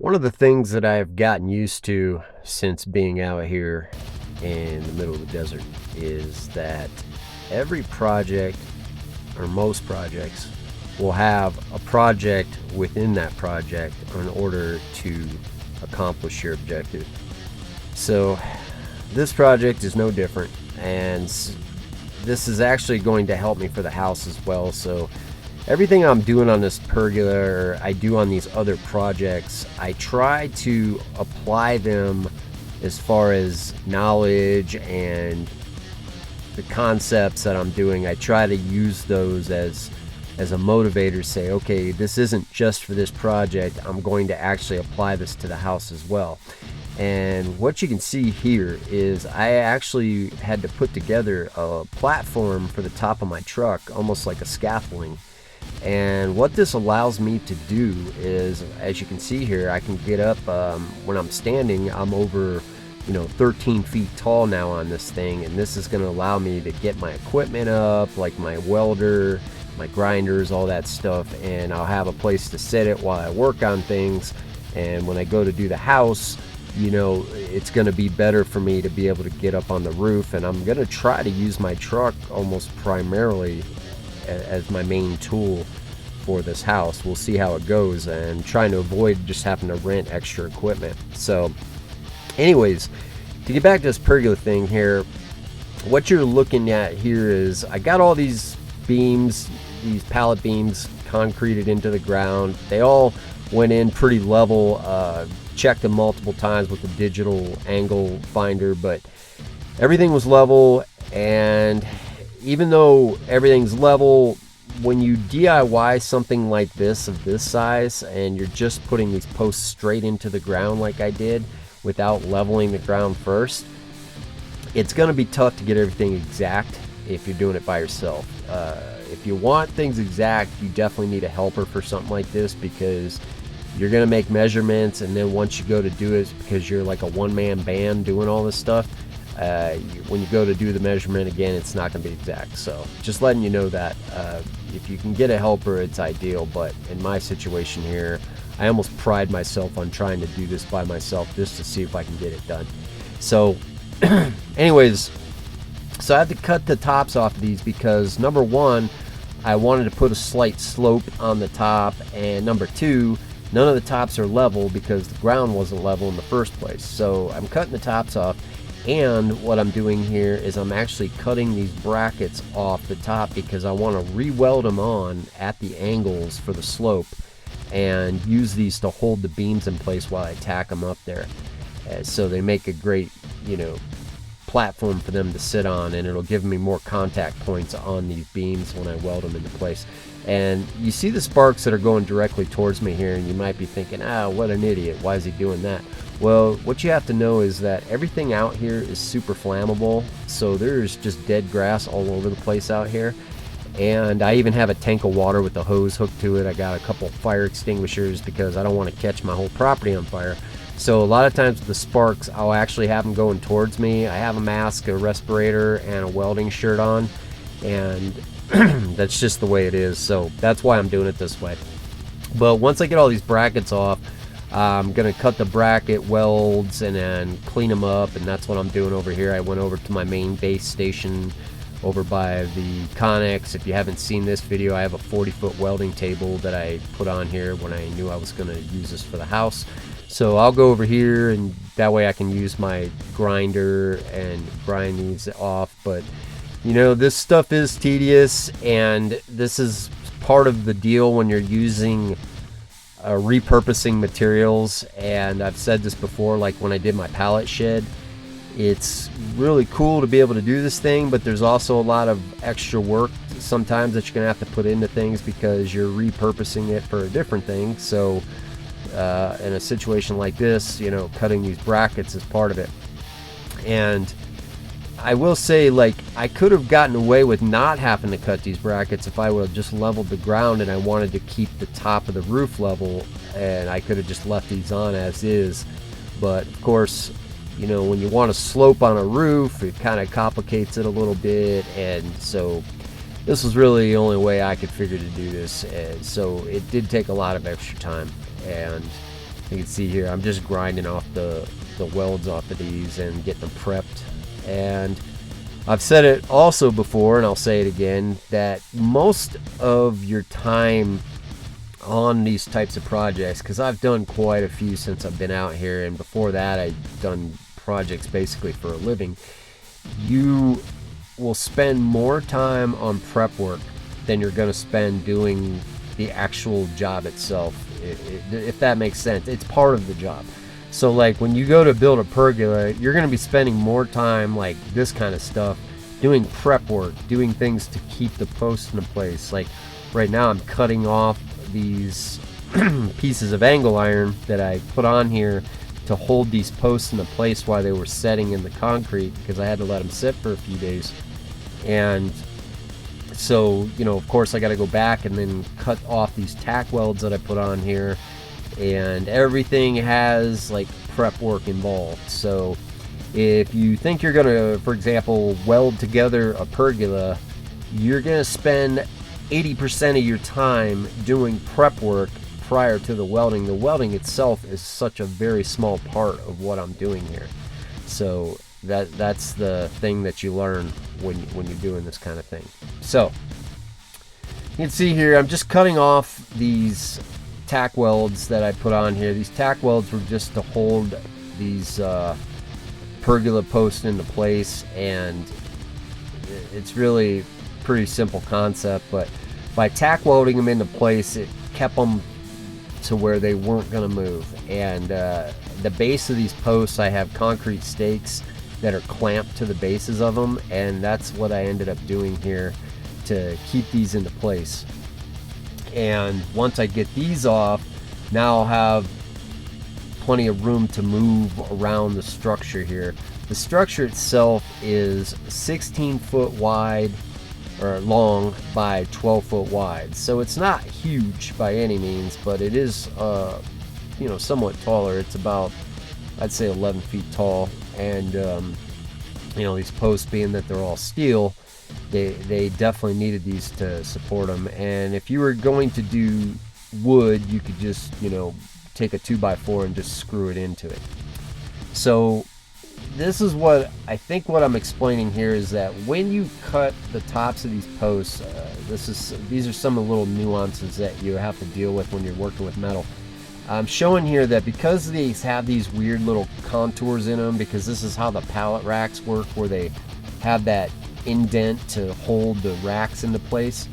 One of the things that I've gotten used to since being out here in the middle of the desert is that every project, or most projects, will have a project within that project in order to accomplish your objective. So this project is no different, and this is actually going to help me for the house as well. So everything I'm doing on this pergola, or I do on these other projects, I try to apply them as far as knowledge and the concepts that I'm doing. I try to use those as a motivator, say, okay, this isn't just for this project, I'm going to actually apply this to the house as well. And what you can see here is I actually had to put together a platform for the top of my truck, almost like a scaffolding. And what this allows me to do is, as you can see here, I can get up when I'm standing. I'm over 13 feet tall now on this thing, and this is going to allow me to get my equipment up, like my welder, my grinders, all that stuff, and I'll have a place to set it while I work on things. And when I go to do the house, it's going to be better for me to be able to get up on the roof. And I'm going to try to use my truck almost primarily as my main tool for this house. We'll see how it goes, and trying to avoid just having to rent extra equipment. So anyways, to get back to this pergola thing here, what you're looking at here is I got all these beams, these pallet beams, concreted into the ground. They all went in pretty level. Checked them multiple times with the digital angle finder, but everything was level. And even though everything's level, when you DIY something like this, of this size, and you're just putting these posts straight into the ground like I did without leveling the ground first, it's going to be tough to get everything exact if you're doing it by yourself. If you want things exact, you definitely need a helper for something like this, because you're going to make measurements, and then once you go to do it, because you're like a one-man band doing all this stuff, when you go to do the measurement again, it's not going to be exact. So just letting you know that if you can get a helper, it's ideal. But in my situation here, I almost pride myself on trying to do this by myself just to see if I can get it done. So anyways, so I had to cut the tops off of these because, number one, I wanted to put a slight slope on the top, and number two, none of the tops are level because the ground wasn't level in the first place. So I'm cutting the tops off, and what I'm doing here is I'm actually cutting these brackets off the top because I want to re-weld them on at the angles for the slope and use these to hold the beams in place while I tack them up there. So they make a great, platform for them to sit on, and it'll give me more contact points on these beams when I weld them into place. And you see the sparks that are going directly towards me here, and you might be thinking, what an idiot, why is he doing that? Well, what you have to know is that everything out here is super flammable, so there's just dead grass all over the place out here. And I even have a tank of water with a hose hooked to it. I got a couple fire extinguishers because I don't want to catch my whole property on fire. So a lot of times with the sparks, I'll actually have them going towards me. I have a mask, a respirator, and a welding shirt on, and that's just the way it is. So that's why I'm doing it this way. But once I get all these brackets off, I'm going to cut the bracket welds and then clean them up, and that's what I'm doing over here. I went over to my main base station over by the Connex. If you haven't seen this video, I have a 40-foot welding table that I put on here when I knew I was going to use this for the house. So I'll go over here, and that way I can use my grinder and grind these off. But this stuff is tedious, and this is part of the deal when you're using repurposing materials. And I've said this before, like when I did my pallet shed, it's really cool to be able to do this thing, but there's also a lot of extra work sometimes that you're gonna have to put into things because you're repurposing it for a different thing. So in a situation like this, cutting these brackets is part of it. And I will say, like, I could have gotten away with not having to cut these brackets if I would have just leveled the ground and I wanted to keep the top of the roof level, and I could have just left these on as is. But of course, when you want to slope on a roof, it kind of complicates it a little bit, and so this was really the only way I could figure to do this. And so it did take a lot of extra time, and You can see here I'm just grinding off the welds off of these and getting them prepped. And I've said it also before, and I'll say it again, that most of your time on these types of projects, because I've done quite a few since I've been out here, and before that I've done projects basically for a living, you will spend more time on prep work than you're going to spend doing the actual job itself, if that makes sense. It's part of the job. So like when you go to build a pergola, you're going to be spending more time like this kind of stuff, doing prep work, doing things to keep the posts in place. Like right now I'm cutting off these pieces of angle iron that I put on here to hold these posts in place while they were setting in the concrete, because I had to let them sit for a few days. And so, you know, of course I got to go back and then cut off these tack welds that I put on here, and everything has like prep work involved. So if you think you're gonna, for example, weld together a pergola, you're gonna spend 80% of your time doing prep work prior to the welding. The welding itself is such a very small part of what I'm doing here. So that's the thing that you learn when you're doing this kind of thing. So you can see here I'm just cutting off these tack welds that I put on here. These tack welds were just to hold these pergola posts into place, and it's really pretty simple concept, but by tack welding them into place, it kept them to where they weren't going to move. And the base of these posts, I have concrete stakes that are clamped to the bases of them, and that's what I ended up doing here to keep these into place. And once I get these off, now I'll have plenty of room to move around the structure here. The structure itself is 16 foot wide or long by 12 foot wide, so it's not huge by any means, but it is you know, somewhat taller. It's about, I'd say, 11 feet tall. And you know, these posts, being that they're all steel, they definitely needed these to support them. And if you were going to do wood, you could just, you know, take a 2x4 and just screw it into it. So this is what I think what I'm explaining here is that when you cut the tops of these posts, these are some of the little nuances that you have to deal with when you're working with metal. I'm showing here that because these have these weird little contours in them, because this is how the pallet racks work, where they have that indent to hold the racks into place,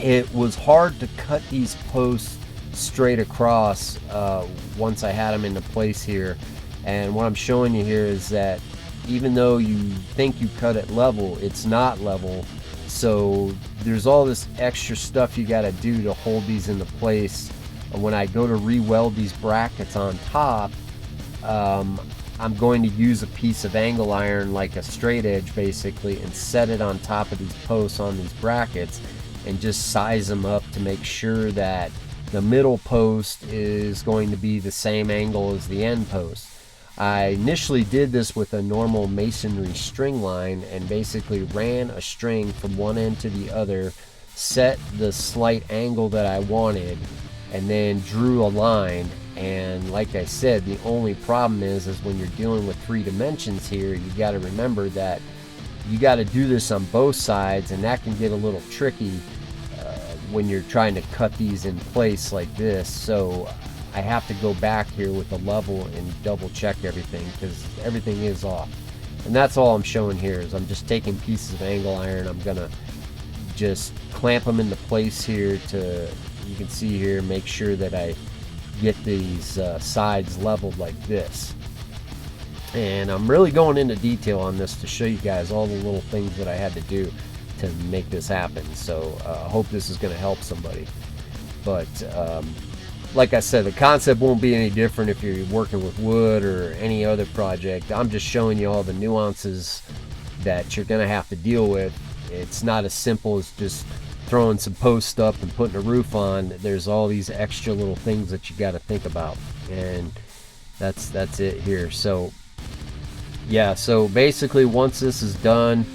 it was hard to cut these posts straight across once I had them into place here. And what I'm showing you here is that even though you think you cut it level, it's not level. So there's all this extra stuff you got to do to hold these into place. When I go to re-weld these brackets on top, I'm going to use a piece of angle iron, like a straight edge basically, and set it on top of these posts on these brackets and just size them up to make sure that the middle post is going to be the same angle as the end post. I initially did this with a normal masonry string line and basically ran a string from one end to the other, set the slight angle that I wanted, and then drew a line. And like I said, the only problem is when you're dealing with 3 dimensions here, you got to remember that you got to do this on both sides, and that can get a little tricky when you're trying to cut these in place like this. So I have to go back here with a level and double check everything, because everything is off. And that's all I'm showing here is I'm just taking pieces of angle iron. I'm gonna just clamp them into place here to, you can see here, make sure that I get these sides leveled like this. And I'm really going into detail on this to show you guys all the little things that I had to do to make this happen. So I hope this is going to help somebody. But like I said, the concept won't be any different if you're working with wood or any other project. I'm just showing you all the nuances that you're going to have to deal with. It's not as simple as just throwing some posts up and putting a roof on. There's all these extra little things that you got to think about, and that's it here. So yeah, so basically once this is done,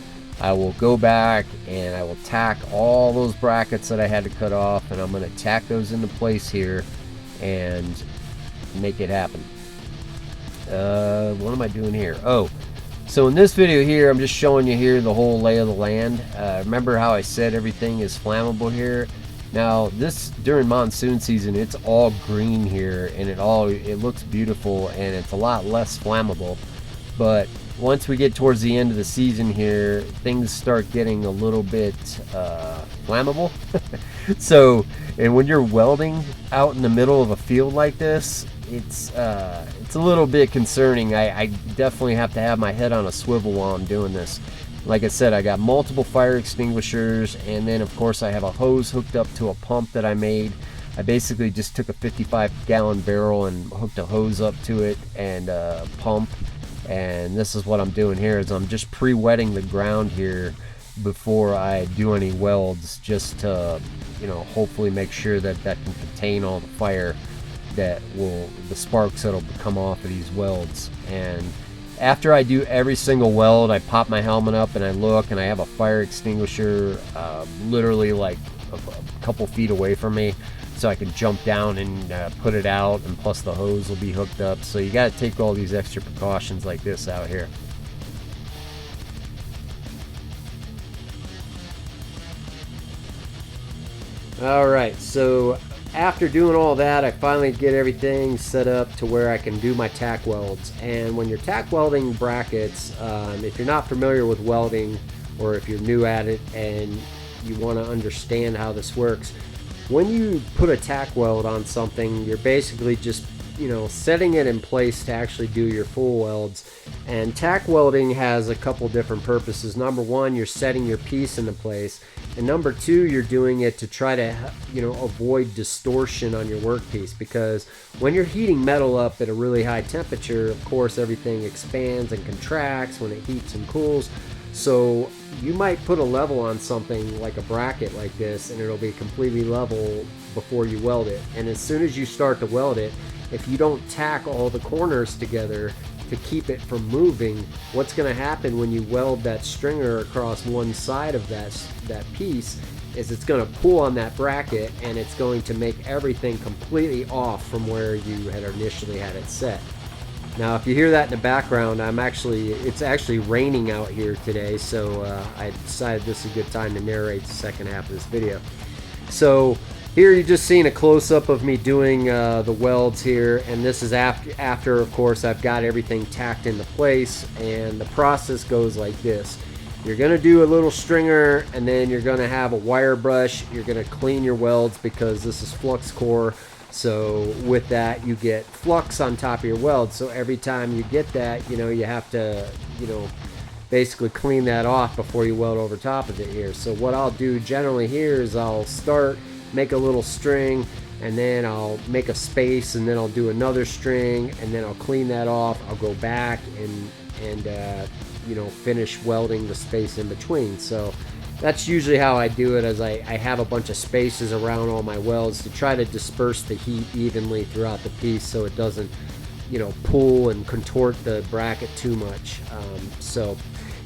I will go back and I will tack all those brackets that I had to cut off, and I'm going to tack those into place here. And make it happen. What am I doing here? Oh, so in this video here, I'm just showing you here the whole lay of the land. Remember how I said everything is flammable here? Now this, during monsoon season, it's all green here, and it looks beautiful, and it's a lot less flammable. But once we get towards the end of the season here, things start getting a little bit flammable. So, and when you're welding out in the middle of a field like this, it's a little bit concerning. I definitely have to have my head on a swivel while I'm doing this. Like I said, I got multiple fire extinguishers, and then of course I have a hose hooked up to a pump that I made. I basically just took a 55-gallon barrel and hooked a hose up to it and a pump. And this is what I'm doing here, is I'm just pre-wetting the ground here before I do any welds, just to, you know, hopefully make sure that that can contain all the fire the sparks that'll come off of these welds. And after I do every single weld, I pop my helmet up and I look, and I have a fire extinguisher literally like a couple feet away from me, so I can jump down and put it out, and plus the hose will be hooked up. So you got to take all these extra precautions like this out here. Alright, so after doing all that, I finally get everything set up to where I can do my tack welds. And when you're tack welding brackets, if you're not familiar with welding, or if you're new at it and you want to understand how this works, when you put a tack weld on something, you're basically just, you know, setting it in place to actually do your full welds. And tack welding has a couple different purposes. Number one, you're setting your piece into place, and number two, you're doing it to try to, you know, avoid distortion on your workpiece, because when you're heating metal up at a really high temperature, of course everything expands and contracts when it heats and cools. So you might put a level on something like a bracket like this, and it'll be completely level before you weld it. And as soon as you start to weld it, if you don't tack all the corners together to keep it from moving, what's going to happen when you weld that stringer across one side of that piece is it's going to pull on that bracket, and it's going to make everything completely off from where you had initially had it set. Now, if you hear that in the background, it's actually raining out here today, so I decided this is a good time to narrate the second half of this video. So here you're just seeing a close-up of me doing the welds here, and this is after, of course, I've got everything tacked into place. And the process goes like this. You're going to do a little stringer, and then you're going to have a wire brush. You're going to clean your welds because this is flux core. So with that, you get flux on top of your weld. So every time you get that, you know, you have to, you know, basically clean that off before you weld over top of it here. So what I'll do generally here is I'll start, make a little string, and then I'll make a space, and then I'll do another string, and then I'll clean that off. I'll go back and you know, finish welding the space in between. So that's usually how I do it, as I have a bunch of spaces around all my welds to try to disperse the heat evenly throughout the piece, so it doesn't, you know, pull and contort the bracket too much.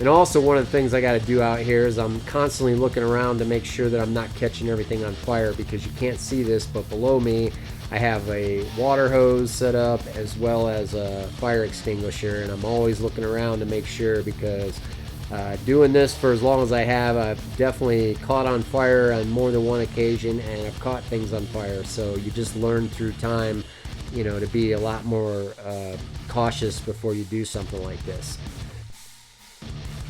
And also, one of the things I got to do out here is I'm constantly looking around to make sure that I'm not catching everything on fire, because you can't see this, but below me I have a water hose set up as well as a fire extinguisher, and I'm always looking around to make sure, because doing this for as long as I have, I've definitely caught on fire on more than one occasion, and I've caught things on fire. So you just learn through time, you know, to be a lot more cautious before you do something like this.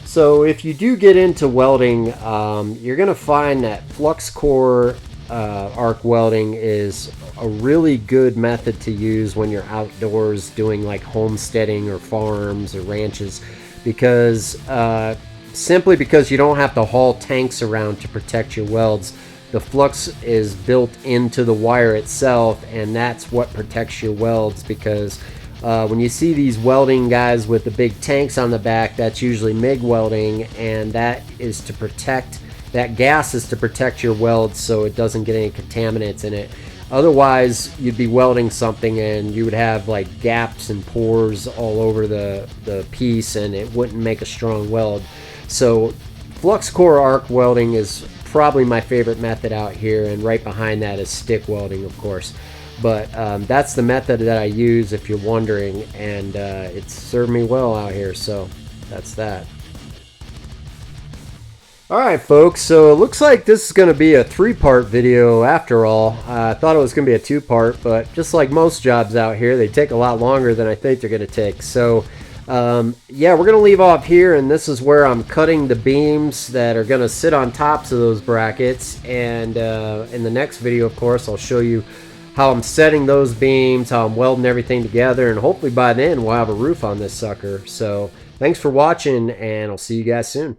So if you do get into welding, you're going to find that flux core arc welding is a really good method to use when you're outdoors doing like homesteading or farms or ranches, because simply because you don't have to haul tanks around to protect your welds. The flux is built into the wire itself, and that's what protects your welds, because when you see these welding guys with the big tanks on the back, that's usually MIG welding, and that is to protect, that gas is to protect your welds so it doesn't get any contaminants in it. Otherwise, you'd be welding something and you would have like gaps and pores all over the piece, and it wouldn't make a strong weld. So flux core arc welding is probably my favorite method out here, and right behind that is stick welding, of course. But that's the method that I use if you're wondering, and it's served me well out here, so that's that. Alright folks, so it looks like this is going to be a 3-part video after all. I thought it was going to be a 2-part, but just like most jobs out here, they take a lot longer than I think they're going to take. So yeah, we're going to leave off here, and this is where I'm cutting the beams that are going to sit on tops of those brackets. And in the next video, of course, I'll show you how I'm setting those beams, how I'm welding everything together, and hopefully by then we'll have a roof on this sucker. So thanks for watching, and I'll see you guys soon.